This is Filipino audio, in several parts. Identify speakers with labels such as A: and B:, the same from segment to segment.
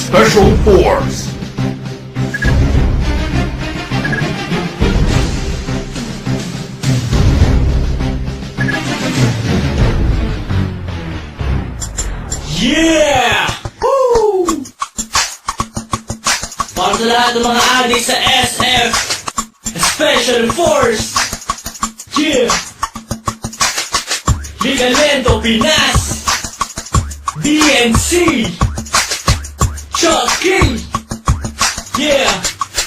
A: Special Force.
B: Yeah! Woo! Para sa lahat ng mga adik sa SF Special Force. Yeah! Ligalento Pinas, DNC, Chucky, yeah,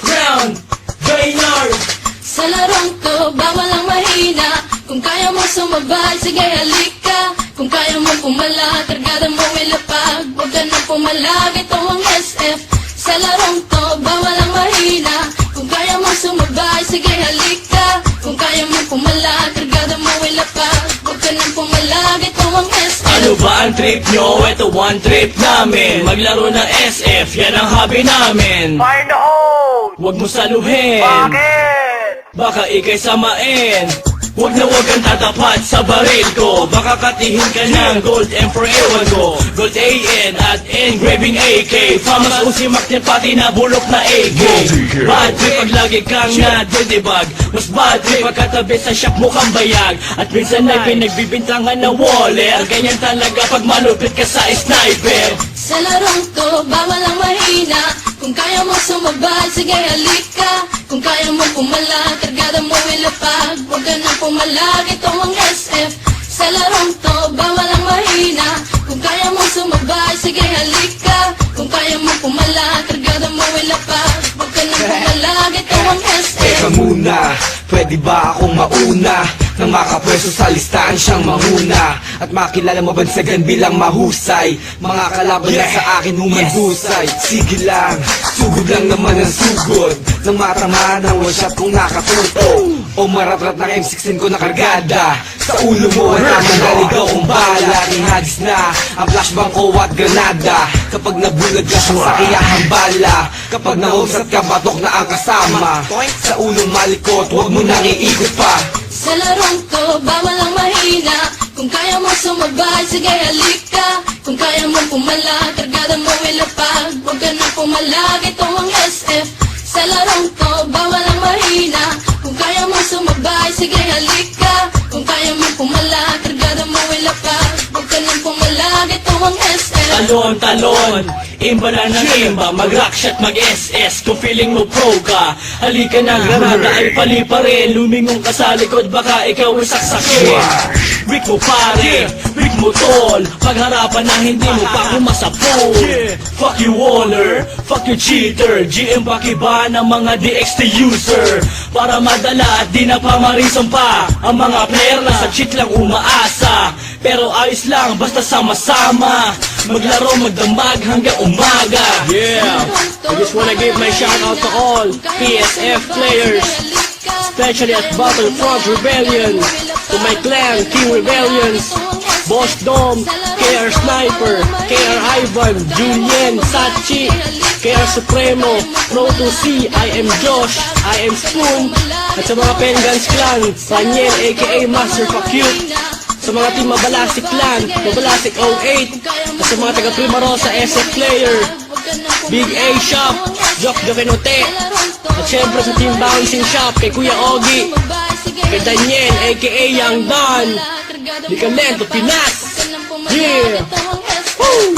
B: Crown, Baynard.
C: Sa larong to, bawal ang mahina. Kung kaya mo sumabay, sige halika. Kung kaya mo pumala, kargada mo ilapag. Huwag ka na pumalag, ito ang SF. Sa larong to, bawal ang mahina. Kung kaya mo sumabay, sige halika. Kung kaya mo pumala, kargada mo ilapag. Huwag ka na pumalag, ito ang SF.
B: Ano ba ang trip nyo? Ito one trip namin. Maglaro ng SF, yan ang hobby namin.
D: Fire in the hole!
B: Huwag mo saluhin,
D: Bakit?
B: baka ikay samain. Huwag na huwag kang tatapat sa baril ko. Baka katihin ka ng gold emperor ewan ko. Gold AN at engraving AK. Famas usi maktin pati na bulok na AK. Bad trip pag lagi kang nadidibag. Mas bad trip pag katabi sa shop mo kang bayag. At minsan ay pinagbibintangan na waller. Ganyan talaga pag malupit ka sa sniper.
C: Sa larong to, bawal ang mahina. Kung kaya mo sumabay, sige halika. Kung kaya mo pumala, kargada mo ilapag. Huwag ka na pumalag, ito ang SF. Sa larong to, bawal ang mahina. Kung kaya mo sumabay, sige halika. Kung kaya mo pumala, kargada mo ilapag. Huwag ka na pumalag, ito ang SF.
E: Teka muna, pwede ba akong mauna? Nang makapwesto sa listahan siyang mahuna. At makilala mabansagan bilang mahusay. Mga kalaban na sa akin humanhusay. Sige lang, sugod lang naman ang sugod. Nang matama ng one shot kong nakatuto. O maratrat ng M16 ko na kargada. Sa ulo mo wala mong naligaw kong bala. Ihagis na ang flashbang ko at granada. Kapag nabulag ka sa sakiyahang bala. Kapag nahusat ka batok na ang kasama. Sa ulong malikot huwag mo nang iikot pa.
C: Sa larong to, bawal ang mahina. Kung kaya mo sumabay, sige halika. Kung kaya mo pumala, kargada mo ilapag. Huwag ka na pumalag, ito ang SF. Sa larong to, bawal ang mahina. Kung kaya mo sumabay, sige halika. Kung kaya mo pumala, kargada mo ilapag. Huwag ka na pumalag, ito ang SF.
B: Talon, talon, imba na ng imba. Mag-rockshot, mag-SS kung feeling mo pro ka. Halika na, granada ay pali pa rin. Lumingong ka sa likod, baka ikaw ay saksakin. Rick mo pare, Rick mo tol. Pagharapan na hindi mo pa kumasapol. Fuck you Waller, fuck you cheater. GM pakiba ng mga DXT user. Para madala at di na pamarisan pa. Ang mga player na sa cheat lang umaasa. Pero ayos lang, basta sama-sama. Maglaro, magdamag hanggang umaga. Yeah, I just wanna give my shout out to all PSF players, especially at Battlefront Rebellion, to my clan, King Rebellions, Boss Dom, KR Sniper, KR Ivan, Julian, Sachi, KR Supremo, Pro 2C, I am Josh, I am Spoon, at sa mga Pengans Clan, Raniel aka Master Fuck You, sa mga team Mabalasik Clan, Mabalasik 08, at sa mga taga Primarosa SF Player, Big A Shop, Jock Jokenote, at syempre sa team Bouncing Shop, kay Kuya Ogie, kay Daniel aka Young Don, Ligalento Pinas. Yeah! Woo!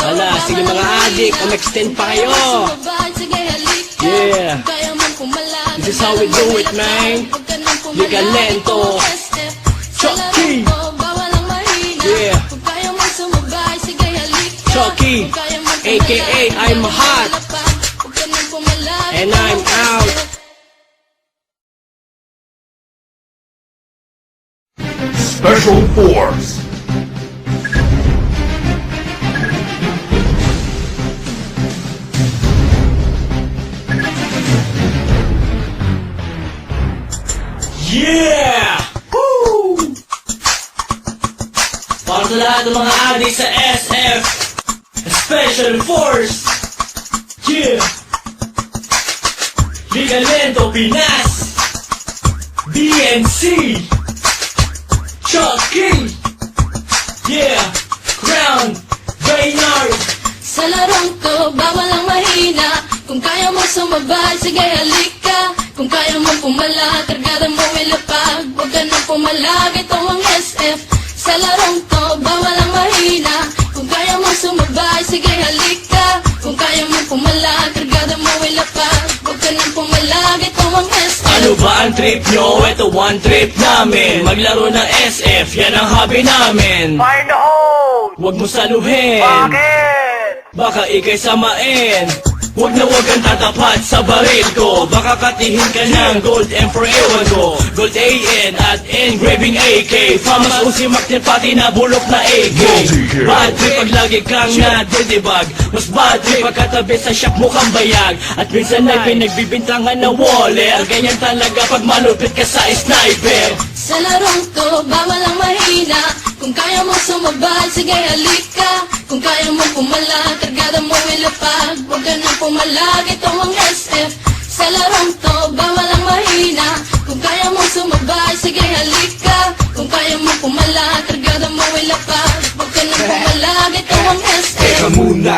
B: Hala, sige mga adik, extend pa kayo. Yeah! This is how we do it, man. Ligalento. Chucky. Yeah. Chucky, aka I'm hot. And I'm out.
A: Special Force.
B: Yeah! Woo! Para sa lahat ng mga adik sa SF Special Force. Yeah! Ligalento Pinas, DNC, Chucky, yeah, Crown, Baynard.
C: Sa larong to, bawal ang mahina. Kung kaya mo sumabay, sige halika. Kung kaya mo pumala, kargada mo ilapag. Huwag ka nang pumalag, ito ang SF. Sa larong to, bawal ang mahina. Kung kaya mo sumabay, sige halika. Kung kaya mo pumala, kargada mo ilapag. Huwag ka nang pumalag, ito ang SF.
B: Ano ba ang trip nyo? Ito one trip namin. Maglaro ng SF, yan ang hobby namin.
D: Find the hole!
B: Huwag mo saluhin,
D: Bakit?
B: baka ikay samain. Huwag na huwag kang tatapat sa baril ko. Baka katihin ka ng gold M for ewan ko. Gold AN at engraving AK. Famas usimak din pati na bulok na AK. Bad trip pag lagi kang nadidibag. Mas bad trip pagkatabi sa shop mo kang bayag. At minsan ay pinagbibintangan na waller. Ganyan talaga pag malupit ka sa sniper.
C: Sa larong to, bawal ang mahina. Kung kaya mo sumabay, sige halika. Kung kaya mo pumala, kargada mo ilapag. Huwag ka nang pumalag, ito ang SF. Sa larong to, bawal ang mahina. Kung kaya mo sumabay, sige halika. Kung kaya mo pumala, kargada mo ilapag. Huwag ka nang pumalag, ito ang SF.
E: Teka muna,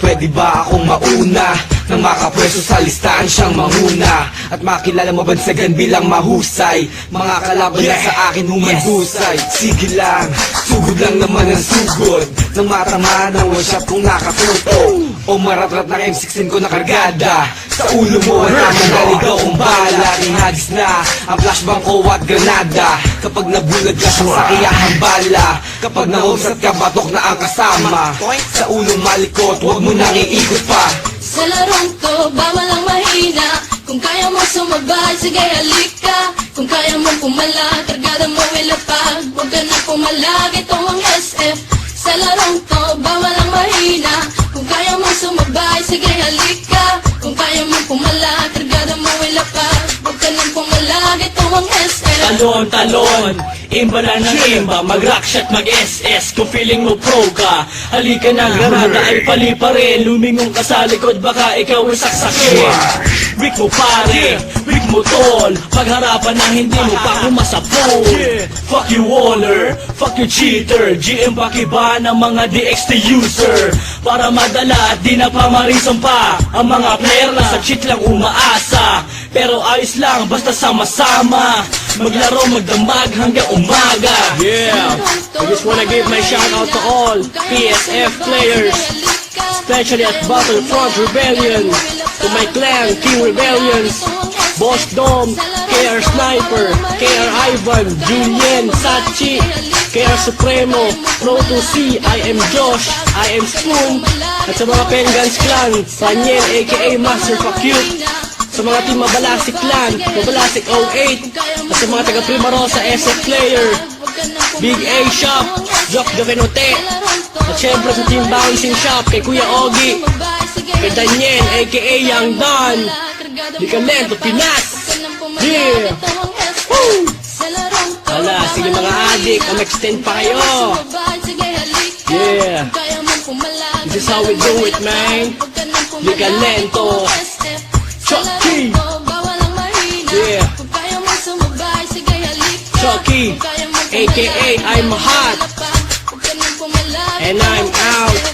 E: pwede ba akong mauna? Nang makapwesto sa listahan siyang manguna. At makilala mabansagan bilang mahusay. Mga kalaban na sa akin humanhusay. Sige lang, sugod lang naman ang sugod. Nang matama ng one shot kung nakatuto. O maratrat ng M16 ko na kargada. Sa ulo mo ang tamang naligaw ang bala. Ihagis na ang flashbang ko at granada. Kapag nabulag ka sa sakiyahang bala. Kapag nahusat ka, batok na ang kasama. Sa ulong malikot, huwag mo nang iikot pa.
C: Sa larong to, bawal ang mahina. Kung kaya mo sumabay, sige halika. Kung kaya mo pumala, kargada mo ilapag. Huwag ka nang pumalag, ito ang SF. Sa larong to, bawal ang mahina. Kung kaya mo sumabay, sige halika. Kung kaya mo pumala, kargada mo ilapag. Huwag ka nang pumalag, ito ang SF.
B: Talon, talon, imbala ng imba. Mag-rock shot, mag-SS. Kung feeling mo pro ka, halika na, granada ay pali pa rin. Lumingong ka sa likod, baka ikaw ay saksakin. Weak mo pare, weak mo tol. Pagharapan na hindi mo pa kumasapol. Fuck you waller, fuck you cheater. GM pakiba ng mga DXT user. Para madala at di na pamarisan pa. Ang mga player na sa cheat lang umaasa. Pero ayos lang, basta sama-sama. Maglaro, magdamag hanggang umaga. Yeah, I just wanna give my shout out to all PSF players, especially at Battlefront Rebellion, to my clan, King Rebellions, Boss Dom, KR Sniper, KR Ivan, Julian, Sachi, KR Supremo, Pro 2C, I am Josh, I am Spoon, at sa mga Pengans Clan, Daniel aka Master Fuck You, sa mga team Mabalasik Clan, Mabalasik 08, at sa mga taga Primarosa SF Player, Big A Shop, Jock Jovenote, at syempre sa team Bouncing Shop, kay Kuya Ogie, kay Daniel aka Young Don, di ka lento Pinas. Yeah! Woo! Wala, sige mga adik, mag-extend pa kayo. Yeah! This is how we do it, man. Di ka lento. Chucky! Yeah! Chucky, aka I'm hot, and I'm out.